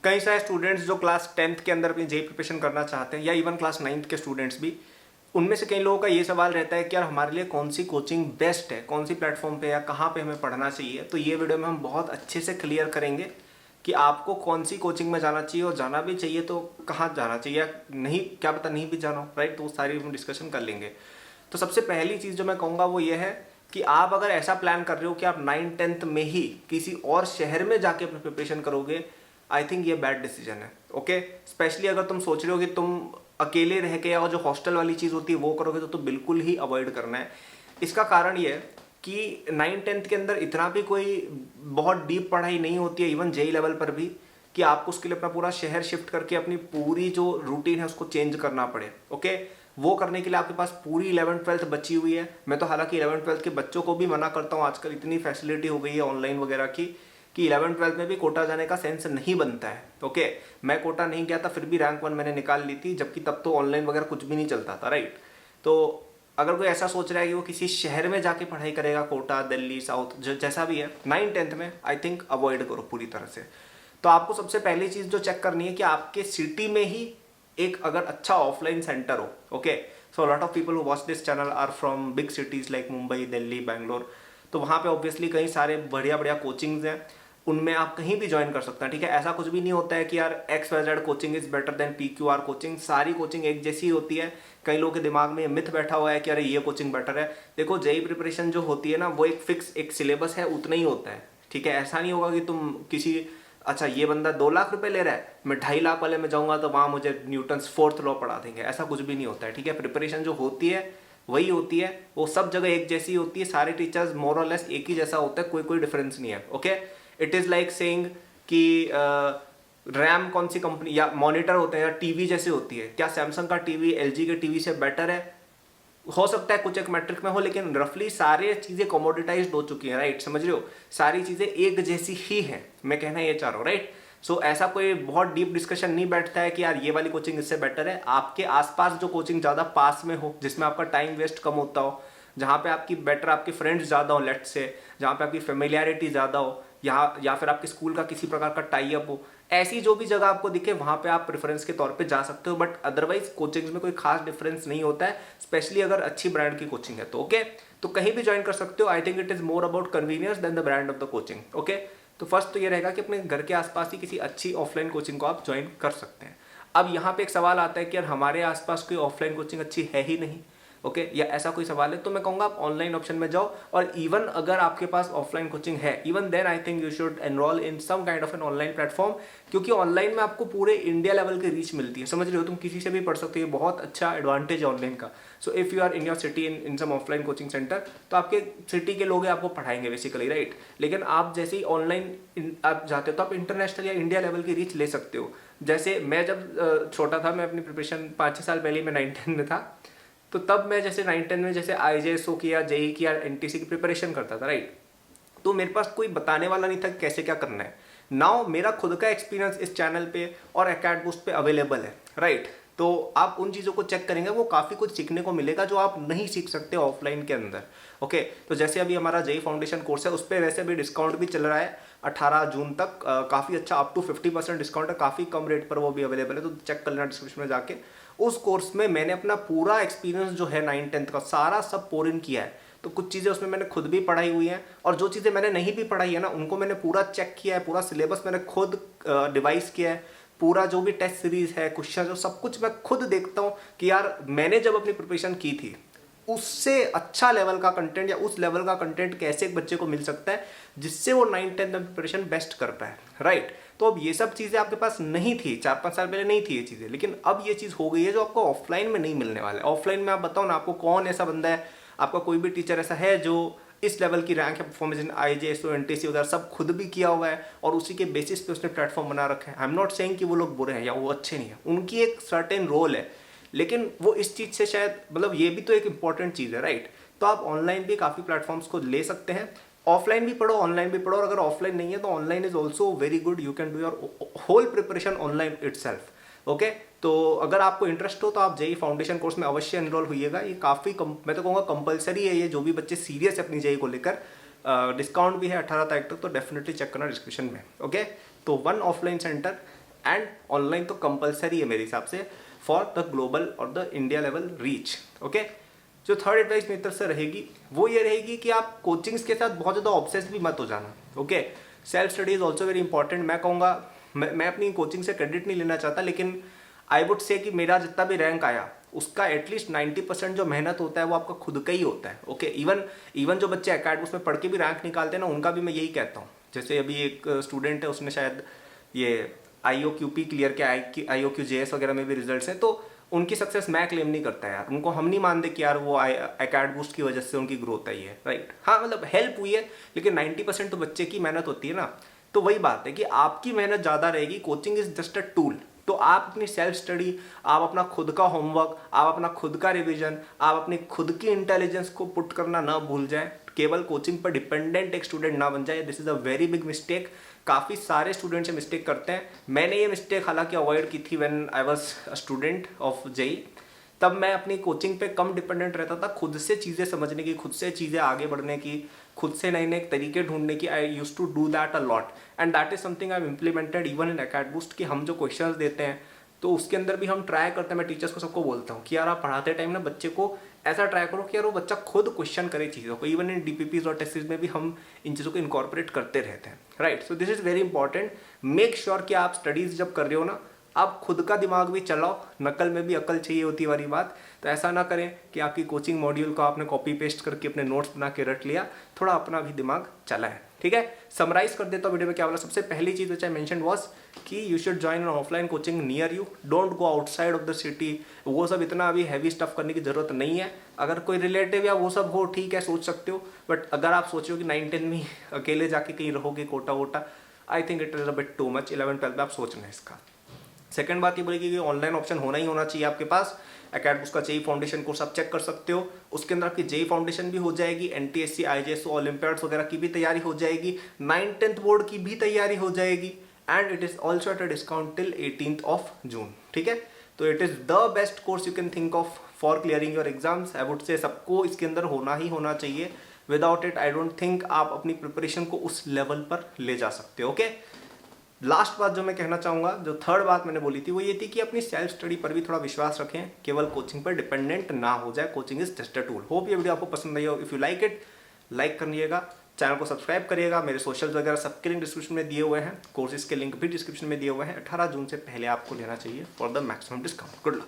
कई सारे स्टूडेंट्स जो क्लास 10th के अंदर अपनी जेई प्रिपरेशन करना चाहते हैं या इवन क्लास 9th के स्टूडेंट्स भी, उनमें से कई लोगों का ये सवाल रहता है कि यार हमारे लिए कौन सी कोचिंग बेस्ट है, कौन सी प्लेटफॉर्म पे या कहाँ पे हमें पढ़ना चाहिए। तो ये वीडियो में हम बहुत अच्छे से क्लियर करेंगे कि आपको कौन सी कोचिंग में जाना चाहिए और जाना भी चाहिए तो कहाँ जाना चाहिए, नहीं क्या पता नहीं भी जाना हो, राइट। तो वो सारी हम डिस्कशन कर लेंगे। तो सबसे पहली चीज़ जो मैं कहूँगा वो ये है कि आप अगर ऐसा प्लान कर रहे हो कि आप 9th-10th में ही किसी और शहर में जाके अपनी प्रिपरेशन करोगे, आई थिंक ये बैड डिसीजन है। ओके, स्पेशली अगर तुम सोच रहे हो कि तुम अकेले रह के और जो हॉस्टल वाली चीज़ होती है वो करोगे तो बिल्कुल ही अवॉइड करना है। इसका कारण ये है कि 9th-10th के अंदर इतना भी कोई बहुत डीप पढ़ाई नहीं होती है, इवन जेई लेवल पर भी, कि आपको उसके लिए अपना पूरा शहर शिफ्ट करके अपनी पूरी जो रूटीन है उसको चेंज करना पड़े। ओके, वो करने के लिए आपके पास पूरी 11th-12th बची हुई है। मैं तो हालांकि 11th-12th के बच्चों को भी मना करता हूँ, आजकल इतनी फैसिलिटी हो गई है ऑनलाइन वगैरह की कि 11th-12th में भी कोटा जाने का सेंस नहीं बनता है। ओके, मैं कोटा नहीं गया था फिर भी रैंक 1 मैंने निकाल ली थी, जबकि तब तो ऑनलाइन वगैरह कुछ भी नहीं चलता था, राइट। तो अगर कोई ऐसा सोच रहा है कि वो किसी शहर में जाके पढ़ाई करेगा, कोटा, दिल्ली, साउथ, जैसा भी है, 9th-10th में आई थिंक अवॉइड करो पूरी तरह से। तो आपको सबसे पहली चीज़ जो चेक करनी है कि आपके सिटी में ही एक अगर अच्छा ऑफलाइन सेंटर हो। Okay, so lot of people who watch this channel are from big cities like Mumbai, Delhi, Bangalore. तो वहाँ पे ऑब्वियसली कई सारे बढ़िया बढ़िया कोचिंग्स हैं, उनमें आप कहीं भी ज्वाइन कर सकते हैं। ठीक है, ऐसा कुछ भी नहीं होता है कि यार XYZ coaching is better than PQR coaching. सारी कोचिंग एक जैसी होती है। कई लोगों के दिमाग में मिथ बैठा हुआ है कि अरे ये कोचिंग बेटर है। देखो, जेई प्रिपरेशन जो होती है ना, वो एक फिक्स एक सिलेबस है, उतना ही होता है। ठीक है, ऐसा नहीं होगा कि तुम किसी अच्छा ये बंदा 2 लाख रुपए ले रहा है, मैं 2.5 लाख वाले में जाऊंगा तो वहां मुझे न्यूटन्स 4th लॉ पढ़ा देंगे। ऐसा कुछ भी नहीं होता है। ठीक है, प्रिपरेशन जो होती है वही होती है, वो सब जगह एक जैसी होती है। सारे टीचर्स मोर और लेस एक ही जैसा होता है, कोई डिफरेंस नहीं है। Okay, it is like saying कि रैम कौन सी कंपनी या मॉनिटर होते हैं या टीवी जैसे होती है, क्या सैमसंग का टीवी LG के टीवी से बेटर है? हो सकता है कुछ एक मैट्रिक में हो, लेकिन रफली सारे चीजें कमोडिटाइज्ड हो चुकी हैं, राइट। समझ रहे हो, सारी चीजें एक जैसी ही है, मैं कहना ये चाह रहा हूँ, राइट। सो ऐसा कोई बहुत डीप डिस्कशन नहीं बैठता है कि यार ये वाली कोचिंग इससे बेटर है। आपके आसपास जो कोचिंग ज्यादा पास में हो, जिसमें आपका टाइम वेस्ट कम होता हो, जहाँ पे आपकी बेटर आपके फ्रेंड्स ज्यादा हो, लेट्स से जहाँ पे आपकी फेमिलियरिटी ज्यादा हो, या फिर आपके स्कूल का किसी प्रकार का टाई अप हो, ऐसी जो भी जगह आपको दिखे वहां पे आप प्रेफरेंस के तौर पे जा सकते हो। बट अदरवाइज कोचिंग्स में कोई खास डिफरेंस नहीं होता है, स्पेशली अगर अच्छी ब्रांड की कोचिंग है तो। ओके, तो कहीं भी ज्वाइन कर सकते हो। I think it is more about convenience than the brand of the coaching. Okay, तो फर्स्ट तो ये रहेगा कि अपने घर के आसपास ही किसी अच्छी ऑफलाइन कोचिंग को आप ज्वाइन कर सकते हैं। अब यहाँ पे एक सवाल आता है कि यार हमारे आसपास कोई ऑफलाइन कोचिंग अच्छी है ही नहीं, ओके या ऐसा कोई सवाल है, तो मैं कहूँगा आप ऑनलाइन ऑप्शन में जाओ। और इवन अगर आपके पास ऑफलाइन कोचिंग है, even then I think you should enroll in some kind of an online platform, क्योंकि ऑनलाइन में आपको पूरे इंडिया लेवल की रीच मिलती है। समझ रहे हो, तुम किसी से भी पढ़ सकते हो, ये बहुत अच्छा एडवांटेज है ऑनलाइन का। So if you are in your city in some offline coaching centre, तो आपके सिटी के लोग आपको पढ़ाएंगे बेसिकली, राइट। लेकिन आप जैसे ही ऑनलाइन आप जाते हो तो आप इंटरनेशनल या इंडिया लेवल की रीच ले सकते हो। जैसे मैं जब छोटा था, मैं अपनी प्रिपरेशन 5-6 साल पहले मैं 9th-10th में था, तो तब मैं जैसे 9th-10th में जैसे IJSO की या JEE की या NTC की प्रिपरेशन करता था, राइट। तो मेरे पास कोई बताने वाला नहीं था कि कैसे क्या करना है। नाउ मेरा खुद का एक्सपीरियंस इस चैनल पे और अकेडबूस्ट पे अवेलेबल है, राइट। तो आप उन चीज़ों को चेक करेंगे, वो काफ़ी कुछ सीखने को मिलेगा जो आप नहीं सीख सकते ऑफलाइन के अंदर। ओके, तो जैसे अभी हमारा JEE फाउंडेशन कोर्स है, उस पर वैसे भी डिस्काउंट भी चल रहा है 18 जून तक, काफ़ी अच्छा अप टू 50% डिस्काउंट है, काफ़ी कम रेट पर वो भी अवेलेबल है। तो चेक कर लेना डिस्क्रिप्शन में जाके। उस कोर्स में मैंने अपना पूरा एक्सपीरियंस जो है 9th-10th का सारा सब पोर इन किया है। तो कुछ चीज़ें उसमें मैंने खुद भी पढ़ाई हुई हैं, और जो चीज़ें मैंने नहीं भी पढ़ाई है ना, उनको मैंने पूरा चेक किया है। पूरा सिलेबस मैंने खुद डिवाइस किया है। पूरा जो भी टेस्ट सीरीज है, क्वेश्चन, जो सब कुछ मैं खुद देखता हूँ कि यार मैंने जब अपनी प्रिपरेशन की थी उससे अच्छा लेवल का कंटेंट या उस लेवल का कंटेंट कैसे एक बच्चे को मिल सकता है जिससे वो 9th-10th में प्रिपरेशन बेस्ट कर पाए, राइट। तो अब ये सब चीज़ें आपके पास नहीं थी, 4-5 साल पहले नहीं थी ये चीज़ें, लेकिन अब ये चीज़ हो गई है जो आपको ऑफलाइन में नहीं मिलने वाला है। ऑफलाइन में आप बताओ ना, आपको कौन ऐसा बंदा है, आपका कोई भी टीचर ऐसा है जो इस लेवल की रैंक है, परफॉर्मेंस इन IJSO NTC वगैरह सब खुद भी किया हुआ है और उसी के बेसिस पे उसने प्लेटफॉर्म बना रखा है। आई एम नॉट सेइंग कि वो लोग बुरे हैं या वो अच्छे नहीं है, उनकी एक सर्टेन रोल है, लेकिन वो इस चीज़ से शायद मतलब ये भी तो एक इंपॉर्टेंट चीज़ है, राइट। तो आप ऑनलाइन भी काफ़ी प्लेटफॉर्म्स को ले सकते हैं, ऑफलाइन भी पढ़ो, ऑनलाइन भी पढ़ो। और अगर ऑफलाइन नहीं है तो online is also very good, you can do your whole preparation online itself. Okay, तो अगर आपको इंटरेस्ट हो तो आप JEE फाउंडेशन कोर्स में अवश्य एनरोल होइएगा। ये काफ़ी मैं तो कहूँगा कंपलसरी है, ये जो भी बच्चे सीरियस है अपनी JEE को लेकर। डिस्काउंट भी है 18 तारीख तक, तो डेफिनेटली चेक करना डिस्क्रिप्शन में। ओके, तो 1 ऑफलाइन सेंटर एंड ऑनलाइन तो कंपलसरी है मेरे हिसाब से फॉर द ग्लोबल और the India level reach. Okay, जो थर्ड एडवाइस मेरी तरफ से रहेगी वो ये रहेगी कि आप कोचिंग्स के साथ बहुत ज़्यादा ऑब्सेस भी मत हो जाना। Okay, self study is also very important. मैं कहूँगा मैं अपनी कोचिंग से क्रेडिट नहीं लेना चाहता, लेकिन आई वुड से कि मेरा जितना भी रैंक आया उसका एटलीस्ट 90% जो मेहनत होता है वो आपका खुद का ही होता है। ओके, इवन जो बच्चे अकेडमिक्स में पढ़ के भी रैंक निकालते हैं ना, उनका भी मैं यही कहता हूँ। जैसे अभी एक स्टूडेंट है, उसने शायद ये IOQP क्लियर किया, IOQJS वगैरह में भी रिजल्ट्स हैं, तो उनकी सक्सेस मैं क्लेम नहीं करता यार, उनको हम नहीं मानते कि यार वो अकेड बूस्ट की वजह से उनकी ग्रोथ आई है, राइट। हाँ, मतलब हेल्प हुई है, लेकिन 90% तो बच्चे की मेहनत होती है ना। तो वही बात है कि आपकी मेहनत ज़्यादा रहेगी, coaching is just a tool. तो आप अपनी सेल्फ स्टडी, आप अपना खुद का होमवर्क, आप अपना खुद का रिवीजन, आप अपनी खुद की इंटेलिजेंस को पुट करना ना भूल जाए, केवल कोचिंग पर डिपेंडेंट एक स्टूडेंट ना बन जाए। This is a very big mistake. काफ़ी सारे स्टूडेंट्स ये मिस्टेक करते हैं। मैंने ये मिस्टेक हालांकि अवॉइड की थी when I was a student of JEE. तब मैं अपनी कोचिंग पे कम डिपेंडेंट रहता था, खुद से चीज़ें समझने की, खुद से चीज़ें आगे बढ़ने की, खुद से नए नए तरीके ढूंढने की। I use to do that a lot and that is something I implemented even in acad boost. कि हम जो क्वेश्चंस देते हैं तो उसके अंदर भी हम ट्राई करते हैं। मैं टीचर्स को सबको बोलता हूँ कि यार आप पढ़ाते टाइम ना बच्चे को ऐसा ट्राई करो कि यार वो बच्चा खुद क्वेश्चन करे चीज़ों को। इवन इन DPPs और टेस्ट सीरीज में भी हम इन चीज़ों को इनकॉर्पोरेट करते रहते हैं, right. So this is very important. Make sure कि आप स्टडीज जब कर रहे हो ना, आप खुद का दिमाग भी चलाओ, नकल में भी अकल चाहिए होती है वाली बात। तो ऐसा ना करें कि आपकी कोचिंग मॉड्यूल को आपने कॉपी पेस्ट करके अपने नोट्स बना के रट लिया, थोड़ा अपना भी दिमाग चला है, ठीक है। समराइज कर देता हूँ वीडियो में क्या बोला। सबसे पहली चीज़ विच आई मेंशन वाज कि you should join an offline coaching near you, don't go outside of the city. वो सब इतना अभी हैवी स्टफ करने की जरूरत नहीं है। अगर कोई रिलेटिव या वो सब हो, ठीक है, सोच सकते हो, बट अगर आप सोचो कि 9-10 में अकेले जाके कहीं रहोगे कोटा वोटा, I think it is a bit too much. 11-12 में आप सोचना है इसका। सेकंड बात ये बोलेगी कि ऑनलाइन ऑप्शन होना ही होना चाहिए आपके पास। अकेडमी का जेई फाउंडेशन कोर्स आप चेक कर सकते हो, उसके अंदर आपकी जेई फाउंडेशन भी हो जाएगी, NTSC IJS ओलंपियाड्स वगैरह की भी तैयारी हो जाएगी, 9th-10th बोर्ड की भी तैयारी हो जाएगी, and it is also at a discount till 18th जून, ठीक है। तो it is the best course you can think of for clearing your exams. I would say सबको इसके अंदर होना ही होना चाहिए। Without it I don't think आप अपनी प्रिपरेशन को उस लेवल पर ले जा सकते, ओके। लास्ट बात जो मैं कहना चाहूँगा, जो थर्ड बात मैंने बोली थी वो ये थी कि अपनी सेल्फ स्टडी पर भी थोड़ा विश्वास रखें, केवल कोचिंग पर डिपेंडेंट ना हो जाए। Coaching is just a tool. Hope ये वीडियो आपको पसंद आई हो। If you like it, like करिएगा, चैनल को सब्सक्राइब करिएगा। मेरे सोशल वगैरह सबके लिंक डिस्क्रिप्शन में दिए हुए हैं, कोर्सेज के लिंक भी डिस्क्रिप्शन में दिए हुए हैं। 18 जून से पहले आपको लेना चाहिए for the maximum discount. Good luck.